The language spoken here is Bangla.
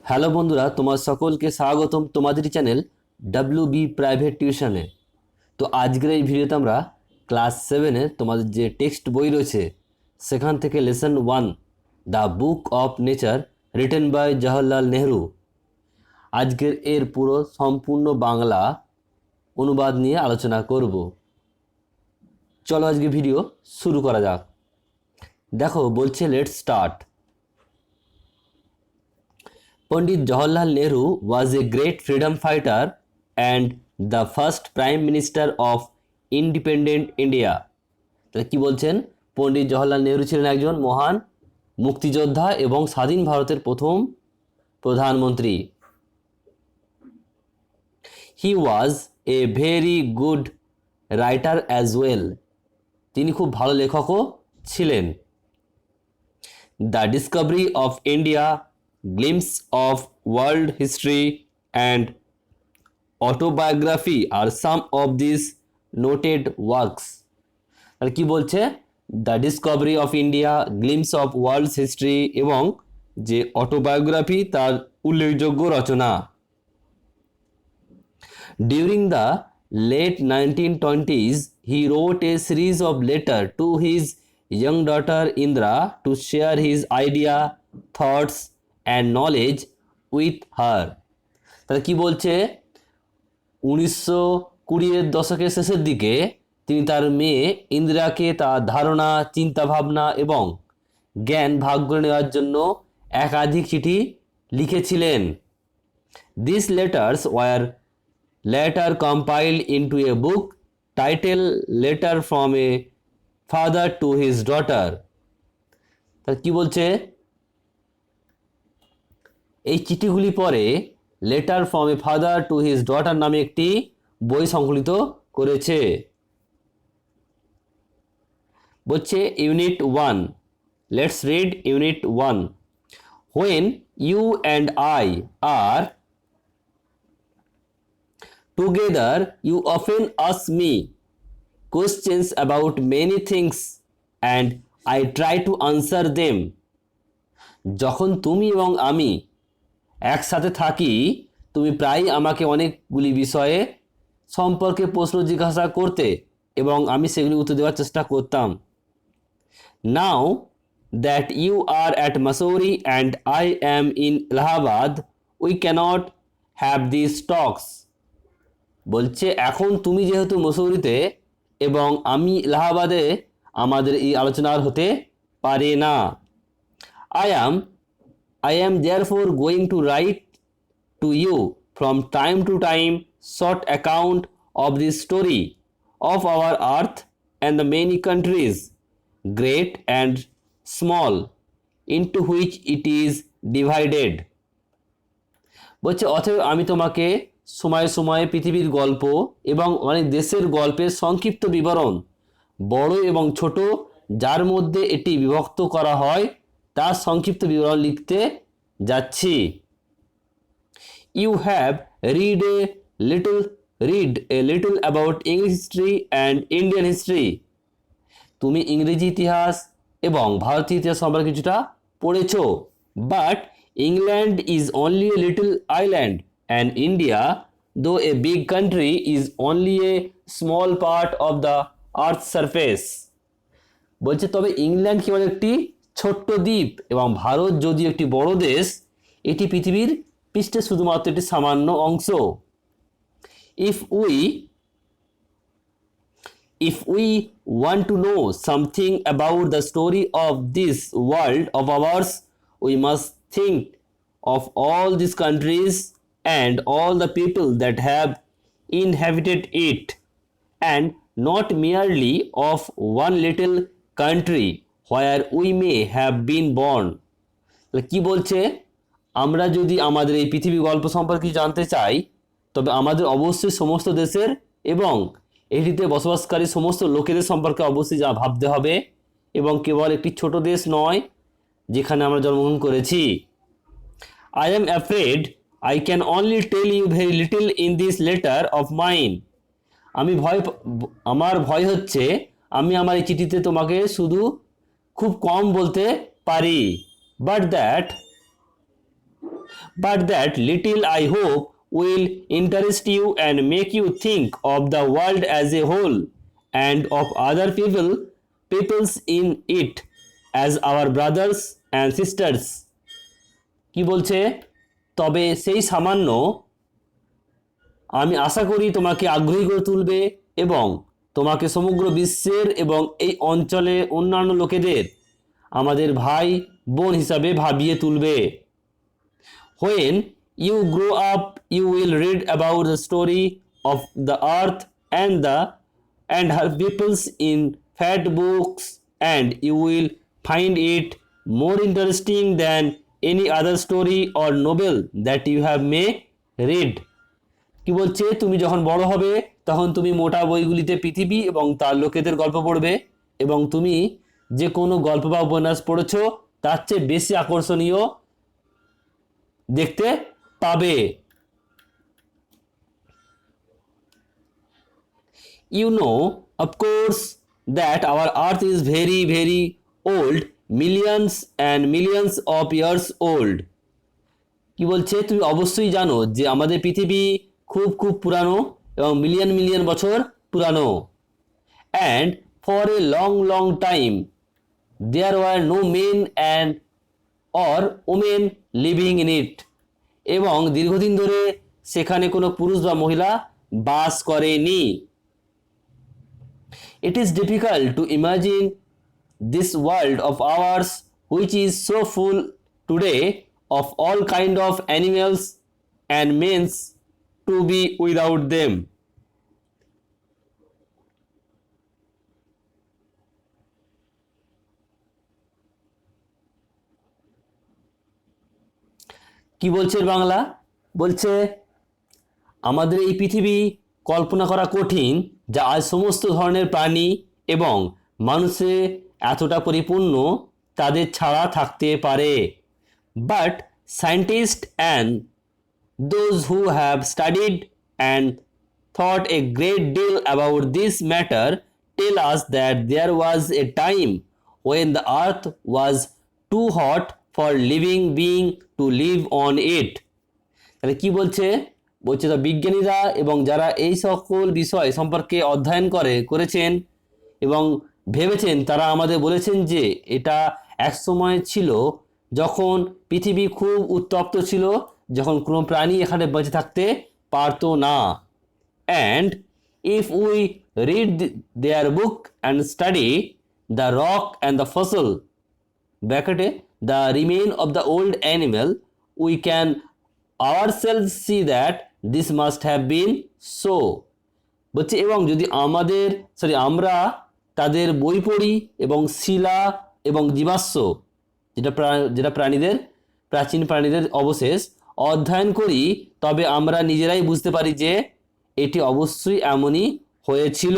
হ্যালো বন্ধুরা, তোমার সকলকে স্বাগতম তোমাদের চ্যানেল বি প্রাইভেট টিউশনে। তো আজকের এই ভিডিওতে আমরা ক্লাস 7-এর তোমাদের যে টেক্সট বই রয়েছে সেখান থেকে lesson 1 the book of nature written by Jawaharlal Nehru, আজকের এর পুরো সম্পূর্ণ বাংলা অনুবাদ নিয়ে আলোচনা করব। চলো আজকে ভিডিও শুরু করা যাক। দেখো বলছে, let's start. Pandit Jawaharlal Nehru was a great freedom fighter and the first Prime Minister of independent India. তাহলে কি বলছেন? পণ্ডিত জওহরলাল নেহরু ছিলেন একজন মহান মুক্তিযোদ্ধা এবং স্বাধীন ভারতের প্রথম প্রধানমন্ত্রী। He was a very good writer as well. তিনি খুব ভালো লেখকও ছিলেন। The discovery of India, glimpse of world history and autobiography are some of these noted works. আর কি বলছে? The discovery of India, glimpses of world history এবং যে অটোবায়োগ্রাফি তার উল্লেখযোগ্য রচনা। During the late 1920s, he wrote a series of letters to his young daughter Indra to share his idea, thoughts and knowledge with her. তাহলে কি বলছে? 1920-এর দশকের শেষের দিকে তিনি তার মেয়ে ইন্দিরাকে তার ধারণা, চিন্তাভাবনা এবং জ্ঞান ভাগ করে নেওয়ার জন্য একাধিক চিঠি লিখেছিলেন। These letters were later compiled into a book titled Letter from a Father to His Daughter. তাহলে কি বলছে? এই চিঠিগুলি পরে letter from a father to his daughter নামে একটি বই সংকলিত করেছে। বলছে unit 1, let's read unit 1। When you and I are together, you often ask me questions about many things and I try to answer them. যখন তুমি এবং আমি একসাথে থাকি, তুমি প্রায়ই আমাকে অনেকগুলি বিষয়ে সম্পর্কে প্রশ্ন জিজ্ঞাসা করতে এবং আমি সেগুলি উত্তর দেওয়ার চেষ্টা করতাম। Now that you are at Mussoorie and I am in Allahabad, we cannot have these talks. বলছে এখন তুমি যেহেতু মসৌরিতে এবং আমি এলাহাবাদে, আমাদের এই আলোচনা আর হতে পারে না। I am therefore going to write to you from time to time short account of the story of our earth and the many countries, great and small, into which it is divided. বলছে অতএব আমি তোমাকে সময়ে সময়ে পৃথিবীর গল্প এবং অনেক দেশের গল্পের সংক্ষিপ্ত বিবরণ, বড় এবং ছোট যার মধ্যে এটি বিভক্ত করা হয়, তার সংক্ষিপ্ত বিবরণ লিখতে যাচ্ছি। You have read a little about English history and Indian history. তুমি ইংরেজি ইতিহাস এবং ভারতীয় ইতিহাস সম্পর্কে কিছুটা পড়েছো। But England is only a little island and India, though a big country, is only a small part of the earth's surface. বলছে তবে ইংল্যান্ড কেবল একটি ছোট্ট দ্বীপ এবং ভারত যদিও একটি বড় দেশ, এটি পৃথিবীর পৃষ্ঠে শুধুমাত্র একটি সামান্য অংশ। If we want to know something about the story of this world of ours, we must think of all these countries and all the people that have inhabited it, and not merely of one little country where we may have been born. কি বলছে? আমরা যদি আমাদের এই পৃথিবী গল্প সম্পর্কে জানতে চাই, তবে আমাদের অবশ্যই সমস্ত দেশের এবং এটিতে বসবাসকারী সমস্ত লোকেদের সম্পর্কে অবশ্যই যা ভাবতে হবে, এবং কেবল একটি ছোট দেশ নয় যেখানে আমরা জন্মগ্রহণ করেছি। I am afraid I can only tell you very little in this letter of mine. আমার ভয় হচ্ছে আমি আমার এই চিঠিতে তোমাকে শুধু খুব কম বলতে পারি। but that little I hope will interest you and make you think of the world as a whole and of other peoples in it as our brothers and sisters. কি বলছে? তবে সেই সামান্য আমি আশা করি তোমাকে আগ্রহী করে তুলবে এবং তোমাকে সমগ্র বিশ্বের এবং এই অঞ্চলে অন্যান্য লোকেদের আমাদের ভাই বোন হিসাবে ভাবিয়ে তুলবে। When you grow up, you will read about the story of the earth and her peoples in fat books, and you will find it more interesting than any other story or novel that you have may read. কি বলছে? তুমি যখন বড় হবে তখন তুমি মোটা বইগুলিতে পৃথিবী এবং তার লোকেদের গল্প পড়বে এবং তুমি যে কোনো গল্প বা উপন্যাস পড়েছো তার চেয়ে বেশি আকর্ষণীয় দেখতে পাবে। You know, of course, that our earth is very, very old, millions and millions of years old. কি বলছে? তুমি অবশ্যই জানো যে আমাদের পৃথিবী খুব খুব পুরানো এবং মিলিয়ন মিলিয়ন বছর পুরানো। And for a long, long time, there were no men and or women living in it. এবং দীর্ঘদিন ধরে সেখানে কোনো পুরুষ বা মহিলা বাস করেনি। It is difficult to imagine this world of ours which is so full today of all kind of animals and means to be without them. কি বলছে বাংলা? বলছে আমাদের এই পৃথিবী কল্পনা করা কঠিন যা আজ সমস্ত ধরনের প্রাণী এবং মানুষে এতটা পরিপূর্ণ তাদের ছাড়া থাকতে পারে। But scientist and those who have studied and thought a great deal about this matter tell us that there was a time when the earth was too hot for living being to live on it. তাহলে কি বলছে? বলছে তো বিজ্ঞানীরা এবং যারা এই সকল বিষয় সম্পর্কে অধ্যয়ন করেছেন এবং ভেবেছেন তারা আমাদের বলেছেন যে এটা এক সময় ছিল যখন পৃথিবী খুব উত্তপ্ত ছিল, যখন কোনো প্রাণী এখানে বেঁচে থাকতে পারতো না। And if we read their book and study the rock and the fossil ব্র্যাকেটে the remain of the old animal we can ourselves see that this must have been so. বলছে এবং যদি আমরা তাদের বই পড়ি এবং শিলা এবং জীবাশ্ম যেটা প্রাচীন প্রাণীদের অবশেষ অধ্যয়ন করি তবে আমরা নিজেরাই বুঝতে পারি যে এটি অবশ্যই এমনই হয়েছিল।